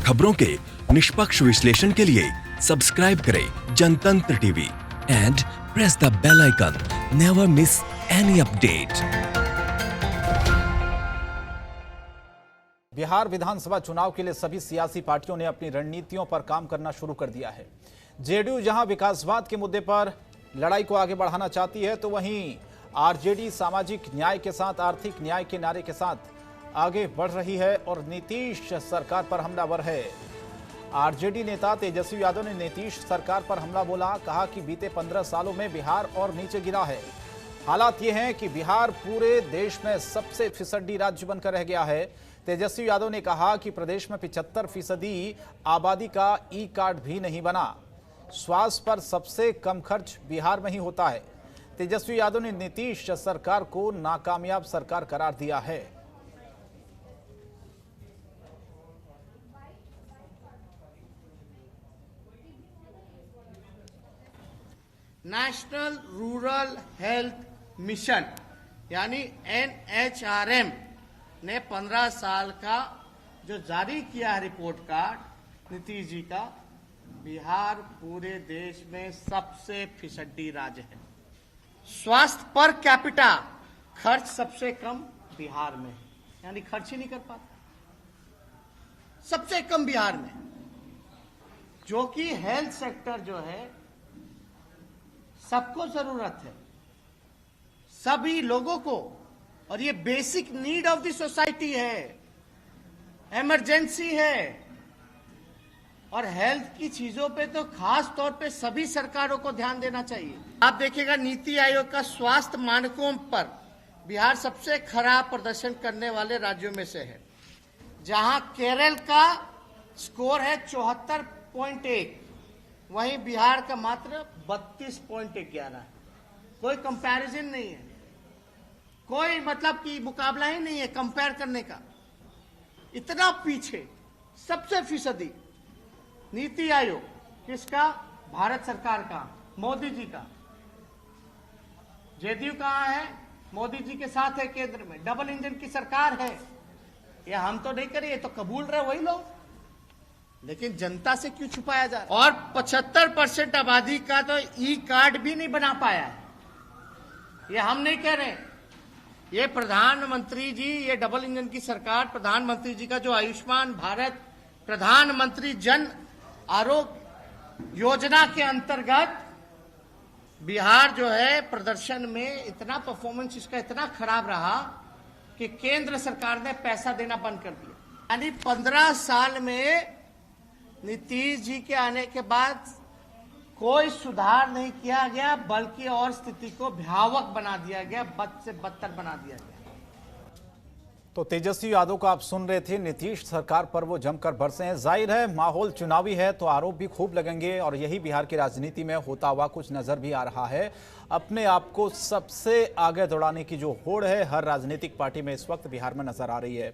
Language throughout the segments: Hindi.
खबरों के निष्पक्ष विश्लेषण के लिए सब्सक्राइब करें Jantantra TV and press the bell icon. Never miss any update. Bihar विधानसभा चुनाव के लिए सभी सियासी पार्टियों ने अपनी रणनीतियों पर काम करना शुरू कर दिया है। जेडीयू जहां विकासवाद के मुद्दे पर लड़ाई को आगे बढ़ाना चाहती है, तो वहीं आरजेडी सामाजिक न्याय के साथ आर्थिक न्याय के नारे के साथ आगे बढ़ रही है और नीतीश सरकार पर हमलावर है। आरजेडी नेता तेजस्वी यादव ने नीतीश सरकार पर हमला बोला, कहा कि बीते 15 सालों में बिहार और नीचे गिरा है। हालात ये हैं कि बिहार पूरे देश में सबसे फिसड्डी राज्य बनकर रह गया है। तेजस्वी यादव ने कहा कि प्रदेश में 75% आबादी का ई कार्ड भी नहीं बना। स्वास्थ्य पर सबसे कम खर्च बिहार में ही होता है। तेजस्वी यादव ने नीतीश सरकार को नाकामयाब सरकार करार दिया है। नेशनल रूरल हेल्थ मिशन यानी NHRM ने 15 साल का जो जारी किया है रिपोर्ट कार्ड नीतीश जी का, बिहार पूरे देश में सबसे फिसड्डी राज्य है। स्वास्थ्य पर कैपिटा खर्च सबसे कम बिहार में है, यानी खर्च ही नहीं कर पाता, सबसे कम बिहार में। जो कि हेल्थ सेक्टर जो है सबको जरूरत है, सभी लोगों को, और ये basic need of the society है, इमरजेंसी है। और हेल्थ की चीजों पे तो खास तौर पे सभी सरकारों को ध्यान देना चाहिए। आप देखिएगा नीति आयोग का स्वास्थ्य मानकों पर बिहार सबसे खराब प्रदर्शन करने वाले राज्यों में से है, जहां केरल का स्कोर है 74.1, वहीं बिहार का मात्र 32.11 है। कोई कंपैरिजन नहीं है, कोई मतलब कि मुकाबला ही नहीं है कंपेयर करने का। इतना पीछे सबसे फीसदी नीति आयोग किसका? भारत सरकार का, मोदी जी का। जेडीयू कहां है? मोदी जी के साथ है, केंद्र में डबल इंजन की सरकार है। ये हम तो नहीं करिए, तो कबूल रहे वही लोग, लेकिन जनता से क्यों छुपाया जा रहा है? और 75% आबादी का तो ई कार्ड भी नहीं बना पाया है। ये हम नहीं कह रहे, ये प्रधानमंत्री जी, ये डबल इंजन की सरकार, प्रधानमंत्री जी का जो आयुष्मान भारत प्रधानमंत्री जन आरोग्य योजना के अंतर्गत बिहार जो है प्रदर्शन में इतना परफॉर्मेंस इसका इतना खराब रहा कि केंद्र सरकार ने पैसा देना बंद कर दिया। यानी 15 साल में नीतीश जी के आने के बाद कोई सुधार नहीं किया गया, बल्कि और स्थिति को भयावह बना दिया गया, बद से बदतर बना दिया गया। तो तेजस्वी यादव को आप सुन रहे थे, नीतीश सरकार पर वो जमकर बरसे हैं। जाहिर है माहौल चुनावी है तो आरोप भी खूब लगेंगे, और यही बिहार की राजनीति में होता हुआ कुछ नजर भी आ रहा है। अपने आप को सबसे आगे दौड़ाने की जो होड़ है हर राजनीतिक पार्टी में इस वक्त बिहार में नजर आ रही है।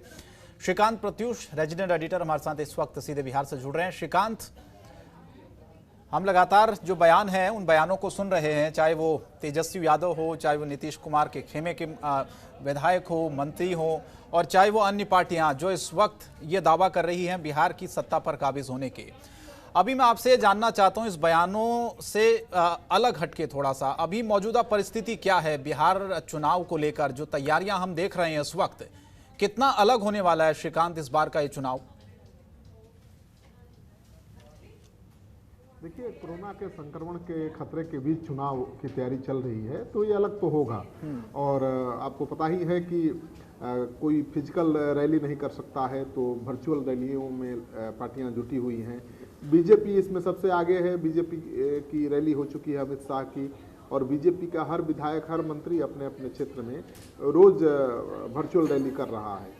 श्रीकांत प्रत्युष, रेजिडेंट एडिटर, हमारे साथ इस वक्त सीधे बिहार से जुड़ रहे हैं। श्रीकांत, हम लगातार जो बयान हैं उन बयानों को सुन रहे हैं, चाहे वो तेजस्वी यादव हो, चाहे वो नीतीश कुमार के खेमे के विधायक हो, मंत्री हो, और चाहे वो अन्य पार्टियां जो इस वक्त ये दावा कर रही हैं बिहार की सत्ता पर काबिज होने के। अभी मैं आपसे जानना चाहता हूं इस बयानों से अलग हटके थोड़ा सा, अभी मौजूदा परिस्थिति क्या है बिहार चुनाव को लेकर? जो तैयारियां हम देख रहे हैं इस वक्त, कितना अलग होने वाला है श्रीकांत इस बार का ये चुनाव? देखिए, कोरोना के संक्रमण के खतरे के बीच चुनाव की तैयारी चल रही है, तो ये अलग तो होगा। और आपको पता ही है कि कोई फिजिकल रैली नहीं कर सकता है, तो वर्चुअल रैलियों में पार्टियां जुटी हुई हैं। बीजेपी इसमें सबसे आगे है। बीजेपी की रैली हो चुकी है अमित शाह की, और बीजेपी का हर विधायक, हर मंत्री अपने अपने क्षेत्र में रोज वर्चुअल रैली कर रहा है।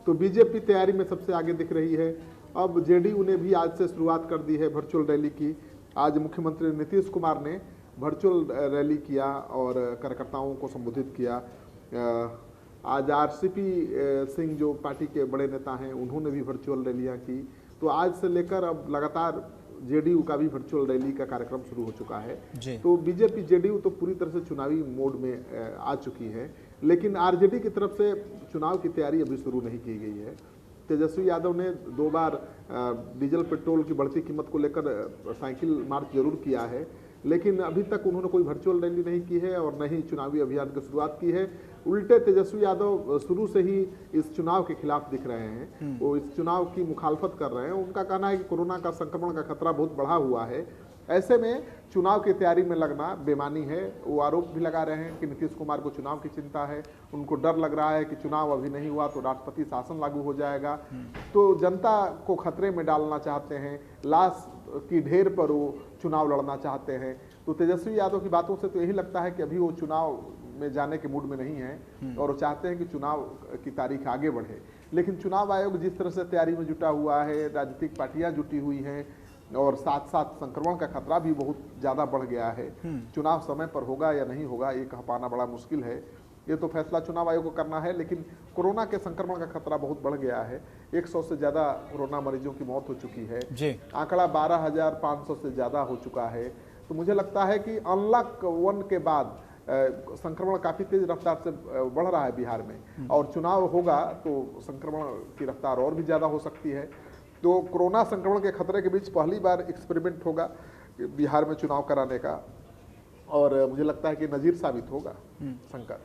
तो बीजेपी तैयारी में सबसे आगे दिख रही है। अब जेडीयू ने भी आज से शुरुआत कर दी है वर्चुअल रैली की। आज मुख्यमंत्री नीतीश कुमार ने वर्चुअल रैली किया और कार्यकर्ताओं को संबोधित किया। आज आरसीपी सिंह जो पार्टी के बड़े नेता हैं, उन्होंने भी वर्चुअल रैलियां की। तो आज से लेकर अब लगातार जेडीयू का भी वर्चुअल रैली का कार्यक्रम शुरू हो चुका है। तो बीजेपी जेडीयू तो पूरी तरह से चुनावी मोड में आ चुकी है, लेकिन आरजेडी की तरफ से चुनाव की तैयारी अभी शुरू नहीं की गई है। तेजस्वी यादव ने 2 बार डीजल पेट्रोल की बढ़ती कीमत को लेकर साइकिल मार्च जरूर किया है, लेकिन अभी तक उन्होंने कोई वर्चुअल रैली नहीं की है और न ही चुनावी अभियान की शुरुआत की है। उल्टे तेजस्वी यादव शुरू से ही इस चुनाव के खिलाफ दिख रहे हैं, वो इस चुनाव की मुखालफत कर रहे हैं। उनका कहना है कि कोरोना का संक्रमण का खतरा बहुत बढ़ा हुआ है, ऐसे में चुनाव की तैयारी में लगना बेमानी है। वो आरोप भी लगा रहे हैं कि नीतीश कुमार को चुनाव की चिंता है, उनको डर लग रहा है कि चुनाव अभी नहीं हुआ तो राष्ट्रपति शासन लागू हो जाएगा, तो जनता को खतरे में डालना चाहते हैं, लाश की ढेर पर वो चुनाव लड़ना चाहते हैं। तो तेजस्वी यादव की बातों से तो यही लगता है कि अभी वो चुनाव में जाने के मूड में नहीं है और वो चाहते हैं कि चुनाव की तारीख आगे बढ़े। लेकिन चुनाव आयोग जिस तरह से तैयारी में जुटा हुआ है, राजनीतिक पार्टियां जुटी हुई हैं और साथ साथ संक्रमण का खतरा भी बहुत ज़्यादा बढ़ गया है, चुनाव समय पर होगा या नहीं होगा ये कह पाना बड़ा मुश्किल है। ये तो फैसला चुनाव आयोग को करना है, लेकिन कोरोना के संक्रमण का खतरा बहुत बढ़ गया है। 100 से ज़्यादा कोरोना मरीजों की मौत हो चुकी है, आंकड़ा 12,500 से ज़्यादा हो चुका है। तो मुझे लगता है कि अनलॉक 1 के बाद संक्रमण काफ़ी तेज रफ्तार से बढ़ रहा है बिहार में, और चुनाव होगा तो संक्रमण की रफ्तार और भी ज़्यादा हो सकती है। तो कोरोना संक्रमण के खतरे के बीच पहली बार एक्सपेरिमेंट होगा बिहार में चुनाव कराने का, और मुझे लगता है कि नजीर साबित होगा। शंकर।